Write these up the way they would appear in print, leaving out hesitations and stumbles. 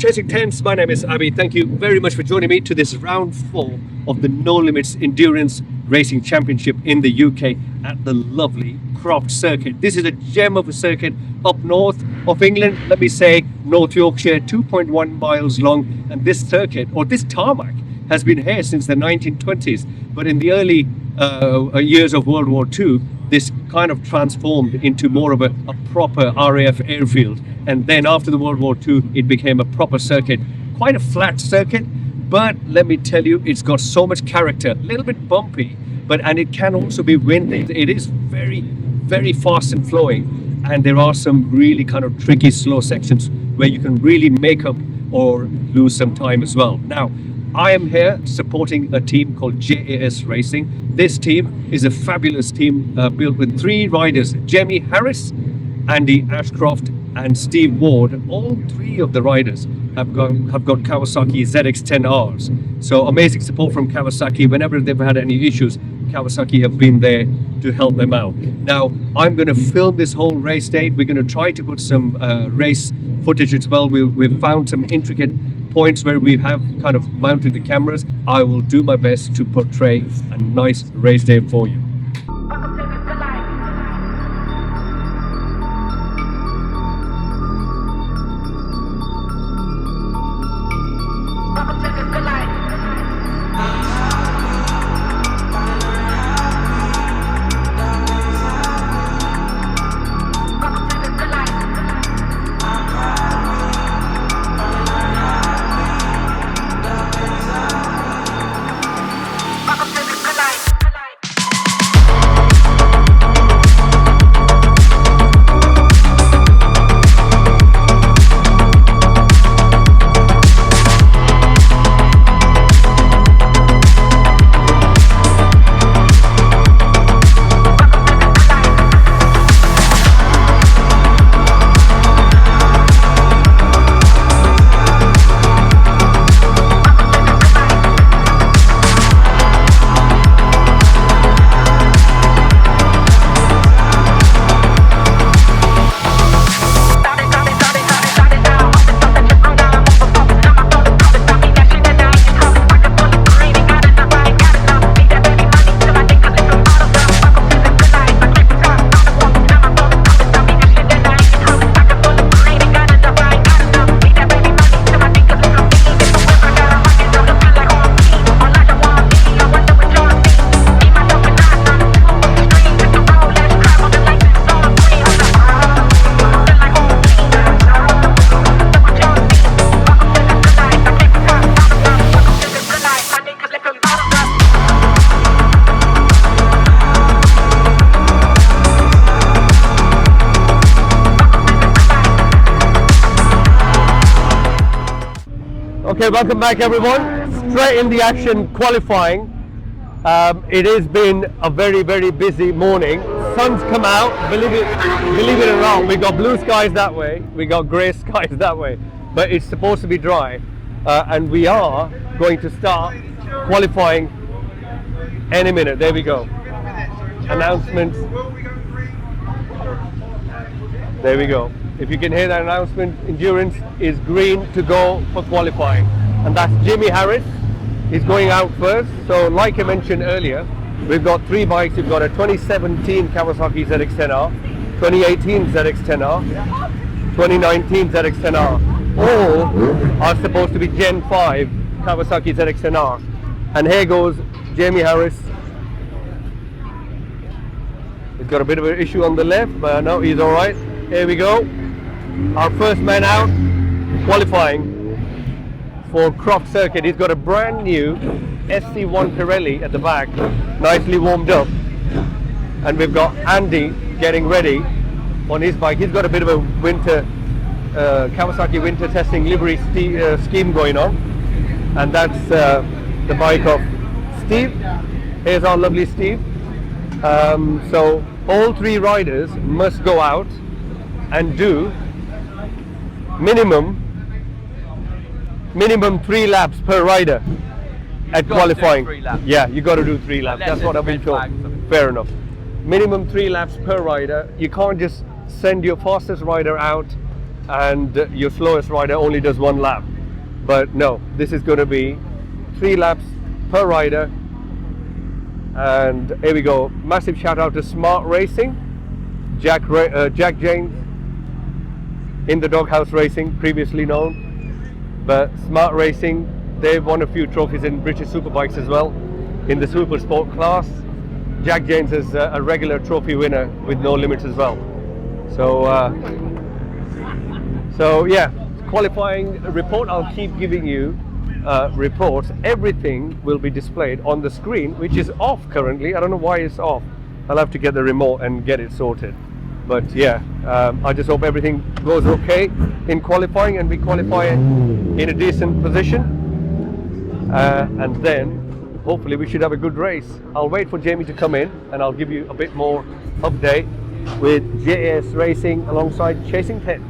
Chasing Tents, my name is Abby. Thank you very much for joining me to this round 4 of the No Limits Endurance Racing Championship in the UK at the lovely Croft Circuit. This is a gem of a circuit up north of England, let me say North Yorkshire, 2.1 miles long, and this circuit, or this tarmac, has been here since the 1920s, but in the early years of World War II, this kind of transformed into more of a proper RAF airfield, and then after the World War II it became a proper circuit, quite a flat circuit, but let me tell you, it's got so much character, a little bit bumpy, and it can also be windy. It is very fast and flowing, and there are some really kind of tricky slow sections where you can really make up or lose some time as well. Now, I am here supporting a team called J.A.S Racing. This team is a fabulous team built with 3 riders, J.A.S Harris, Andy Ashcroft and Steve Ward. All 3 of the riders have got Kawasaki ZX-10Rs. So amazing support from Kawasaki. Whenever they've had any issues, Kawasaki have been there to help them out. Now, I'm going to film this whole race day. We're going to try to put some race footage as well. We've found some intricate points where we have kind of mounted the cameras. I will do my best to portray a nice race day for you. Okay, welcome back everyone. Straight in the action qualifying. It has been a very busy morning. Sun's come out, believe it or not. We got blue skies that way, we got grey skies that way, but it's supposed to be dry, and we are going to start qualifying any minute. There we go. Announcements. There we go. If you can hear that announcement, endurance is green to go for qualifying. And that's J.A.S Harris. He's going out first. So like I mentioned earlier, we've got 3 bikes. We've got a 2017 Kawasaki ZX-10R, 2018 ZX-10R, 2019 ZX-10R. All are supposed to be Gen 5 Kawasaki ZX-10R. And here goes J.A.S Harris. He's got a bit of an issue on the left, but no, he's all right. Here we go. Our first man out, qualifying for Croft Circuit. He's got a brand new SC1 Pirelli at the back, nicely warmed up. And we've got Andy getting ready on his bike. He's got a bit of a winter, Kawasaki winter testing livery scheme going on. And that's the bike of Steve. Here's our lovely Steve. So all 3 riders must go out and do minimum 3 laps per rider at qualifying. Yeah, you got to do 3 laps. That's what I've been told. Fair enough. Minimum 3 laps per rider. You can't just send your fastest rider out and your slowest rider only does 1 lap. But no, this is going to be 3 laps per rider. And here we go. Massive shout out to Smart Racing, Jack James in the Doghouse Racing, previously known. But Smart Racing, they've won a few trophies in British Superbikes as well, in the Super Sport class. Jack James is a regular trophy winner with No Limits as well. So yeah, qualifying report. I'll keep giving you reports. Everything will be displayed on the screen, which is off currently. I don't know why it's off. I'll have to get the remote and get it sorted. But yeah, I just hope everything goes okay in qualifying and we qualify in a decent position. And then hopefully we should have a good race. I'll wait for Jamie to come in and I'll give you a bit more update with J.A.S Racing alongside Chasing Pens.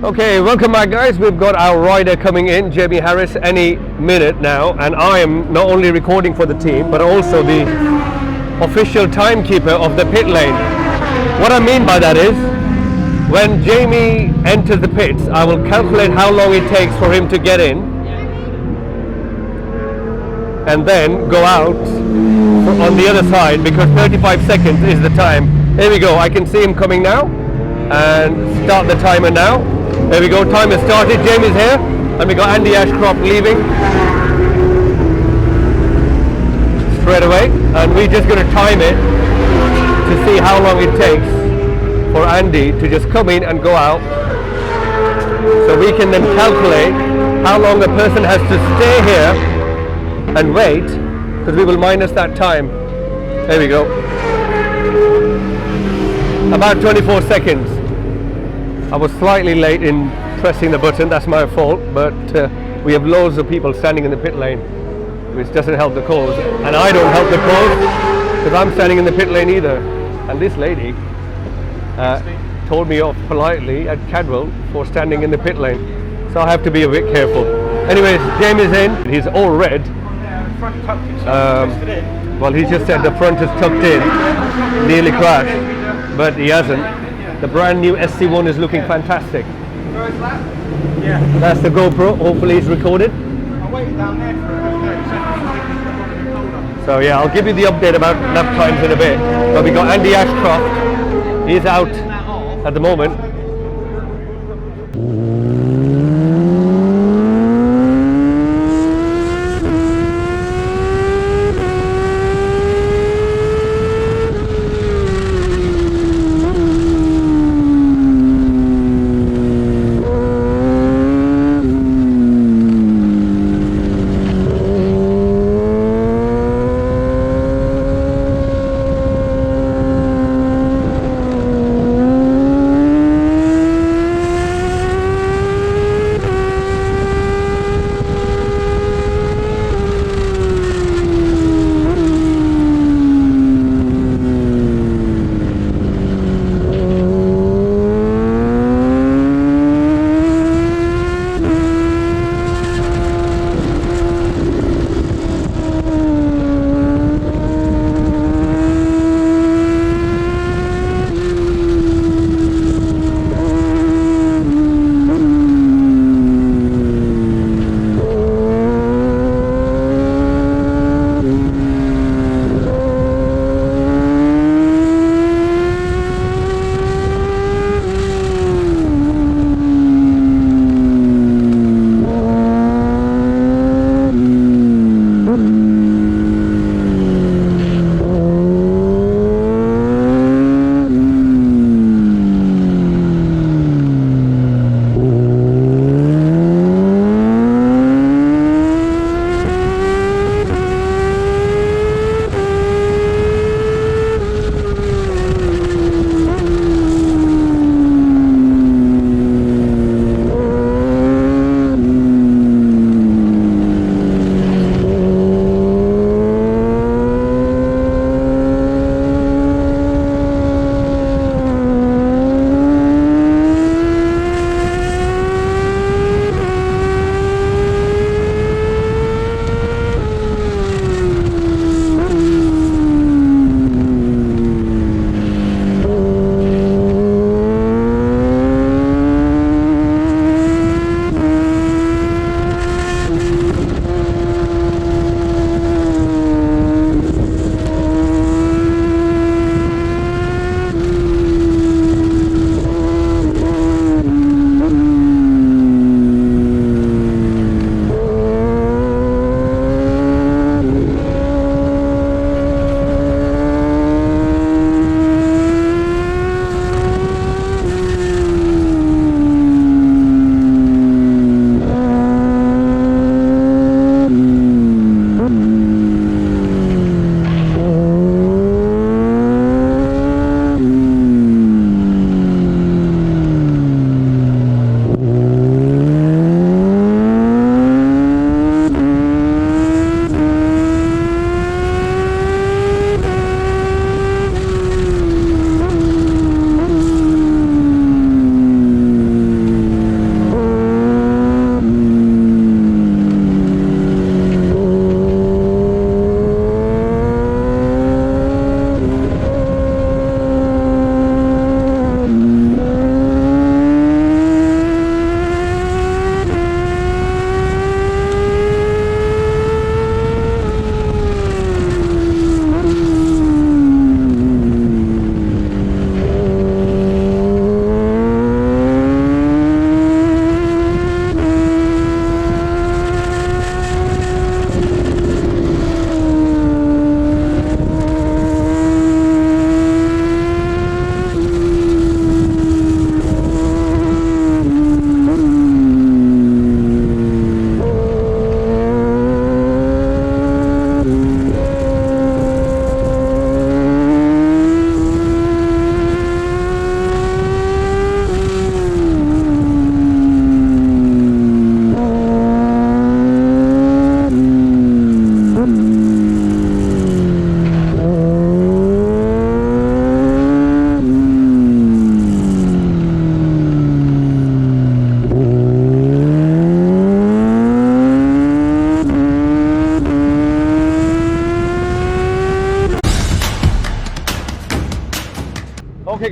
Okay, welcome back guys. We've got our rider coming in, Jamie Harris, any minute now, and I am not only recording for the team but also the official timekeeper of the pit lane. What I mean by that is, when Jamie enters the pits, I will calculate how long it takes for him to get in and then go out on the other side, because 35 seconds is the time. Here we go, I can see him coming now, and start the timer now. There we go, time has started. Jamie's here, and we got Andy Ashcroft leaving straight away, and we're just going to time it to see how long it takes for Andy to just come in and go out, so we can then calculate how long a person has to stay here and wait, because we will minus that time. There we go. About 24 seconds. I was slightly late in pressing the button, that's my fault, but we have loads of people standing in the pit lane, which doesn't help the cause, and I don't help the cause because I'm standing in the pit lane either. And this lady told me off politely at Cadwell for standing in the pit lane, so I have to be a bit careful. Anyways, James is in. He's all red. Well, he just said the front is tucked in, nearly crashed, but he hasn't. The brand new SC1 is looking fantastic. Yeah. That's the GoPro. Hopefully it's recorded. I'll wait down there for So yeah, I'll give you the update about lap times in a bit. But we got Andy Ashcroft. He's out at the moment.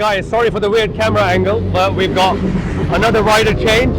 guys, sorry for the weird camera angle, but we've got another rider change.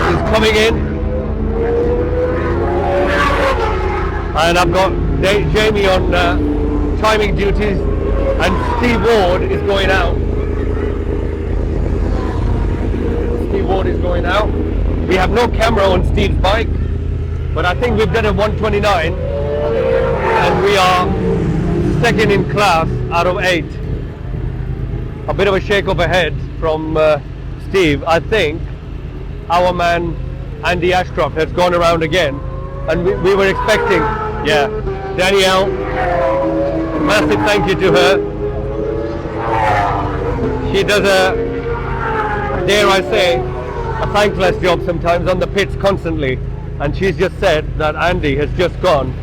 He's coming in. And I've got Jamie on timing duties, and Steve Ward is going out. Steve Ward is going out. We have no camera on Steve's bike, but I think we've done a 129, and we are second in class out of 8. A bit of a shake of a head from Steve. I think our man Andy Ashcroft has gone around again, and we were expecting, yeah, Danielle, massive thank you to her. She does a, dare I say, a thankless job sometimes on the pits constantly, and she's just said that Andy has just gone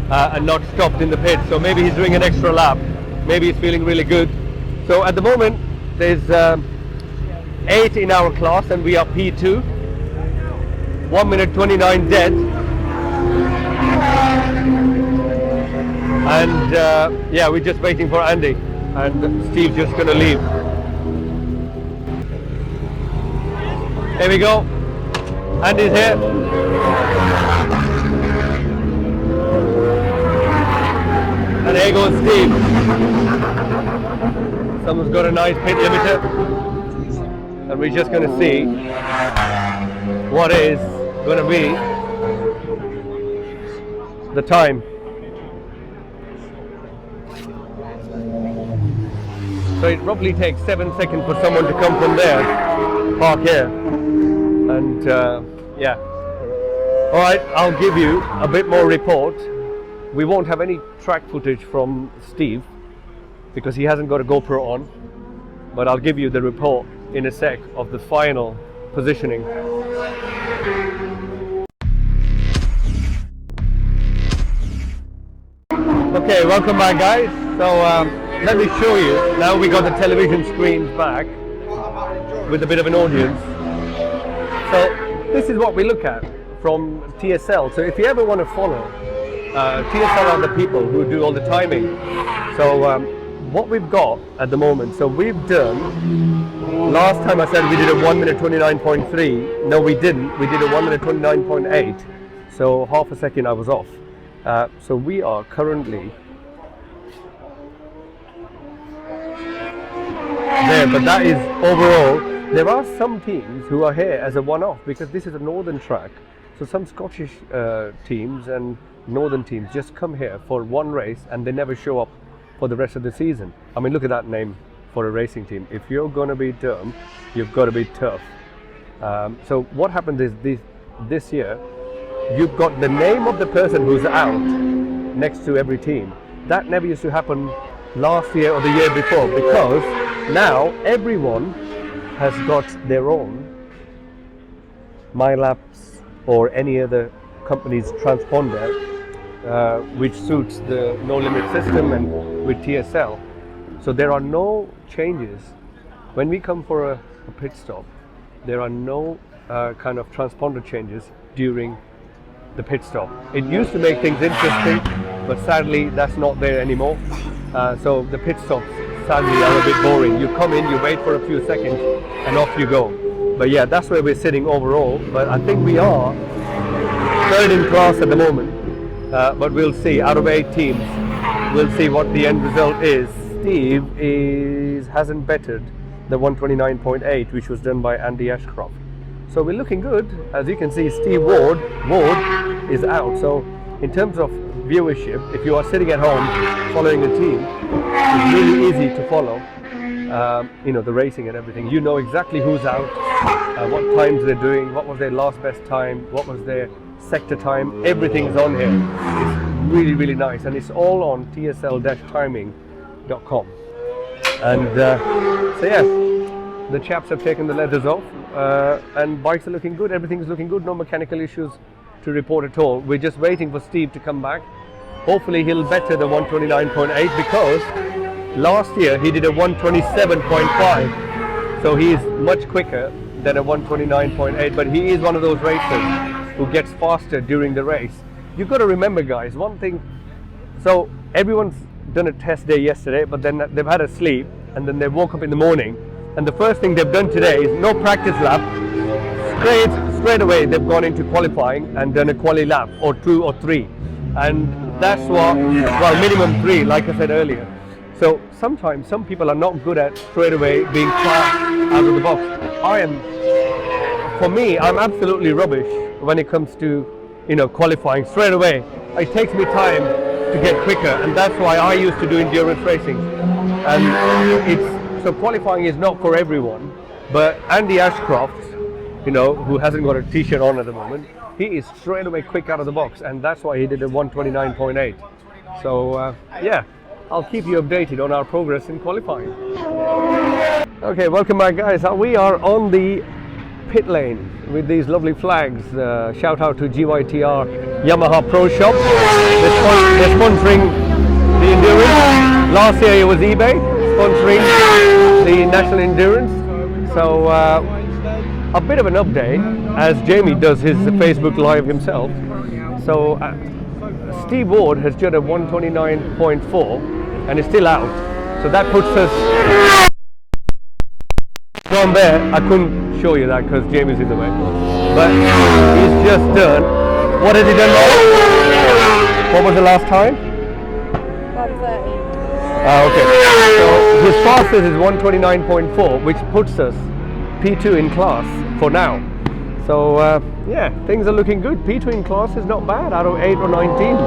and not stopped in the pit, so maybe he's doing an extra lap, maybe he's feeling really good. So at the moment there's 8 in our class and we are P2, 1 minute 29 dead, and yeah, we're just waiting for Andy, and Steve's just gonna leave. Here we go, Andy's here. And here goes Steve. Someone's got a nice pit limiter, and we're just going to see what is going to be the time. So it probably takes 7 seconds for someone to come from there, park here, and yeah. All right, I'll give you a bit more report. We won't have any track footage from Steve because he hasn't got a GoPro on, but I'll give you the report in a sec of the final positioning. Okay, welcome back guys. So let me show you, now we got the television screens back with a bit of an audience. So this is what we look at from TSL. So if you ever want to follow, TSL are the people who do all the timing. So what we've got at the moment, so we've done, last time I said we did a 1 minute 29.3, no we didn't, we did a 1 minute 29.8, so half a second I was off. So we are currently there, but that is overall. There are some teams who are here as a one-off because this is a northern track, so some Scottish teams and northern teams just come here for one race and they never show up for the rest of the season. I mean, look at that name for a racing team. If you're going to be dumb, you've got to be tough. So what happened is this year, you've got the name of the person who's out next to every team. That never used to happen last year or the year before, because now everyone has got their own MyLaps or any other company's transponder which suits the no limit system and with TSL. So there are no changes. When we come for a pit stop, there are no kind of transponder changes during the pit stop. It used to make things interesting, but sadly that's not there anymore. So the pit stops sadly are a bit boring. You come in, you wait for a few seconds and off you go. But yeah, that's where we're sitting overall. But I think we are third in class at the moment. But we'll see, out of 8 teams, we'll see what the end result is. Steve hasn't bettered the 129.8, which was done by Andy Ashcroft. So we're looking good. As you can see, Steve Ward is out. So in terms of viewership, if you are sitting at home following a team, it's really easy to follow. You know, the racing and everything. You know exactly who's out, what times they're doing, what was their last best time, what was their sector time. Everything's on here. It's really, really nice, and it's all on tsl-timing.com. And so yeah, the chaps have taken the leathers off, and bikes are looking good. Everything's looking good. No mechanical issues to report at all. We're just waiting for Steve to come back. Hopefully he'll better the 129.8, because last year he did a 127.5, so he's much quicker than a 129.8. But he is one of those racers who gets faster during the race. You've got to remember, guys, one thing. So everyone's done a test day yesterday, but then they've had a sleep, and then they woke up in the morning, and the first thing they've done today is no practice lap. Straight away they've gone into qualifying and done a quali lap or 2 or 3, and that's what, well, minimum 3, like I said earlier. So sometimes some people are not good at straight away being fast out of the box. For me, I'm absolutely rubbish when it comes to, you know, qualifying straight away. It takes me time to get quicker, and that's why I used to do endurance racing. And so qualifying is not for everyone, but Andy Ashcroft, you know, who hasn't got a t-shirt on at the moment, he is straight away quick out of the box, and that's why he did a 129.8. So yeah, I'll keep you updated on our progress in qualifying. Okay, welcome back, guys. We are on the pit lane with these lovely flags. Shout out to GYTR Yamaha Pro Shop. They're sponsoring the endurance. Last year it was eBay sponsoring the National Endurance. So a bit of an update as Jamie does his Facebook Live himself. So Steve Ward has done a 129.4 and is still out. So that puts us from there. I couldn't show you that because Jamie's in the way. But he's just done. What has he done now? What was the last time? 130. Okay. So his fastest is 129.4, which puts us P2 in class for now. So yeah, things are looking good. P2 in class is not bad out of 8 or 9 teams.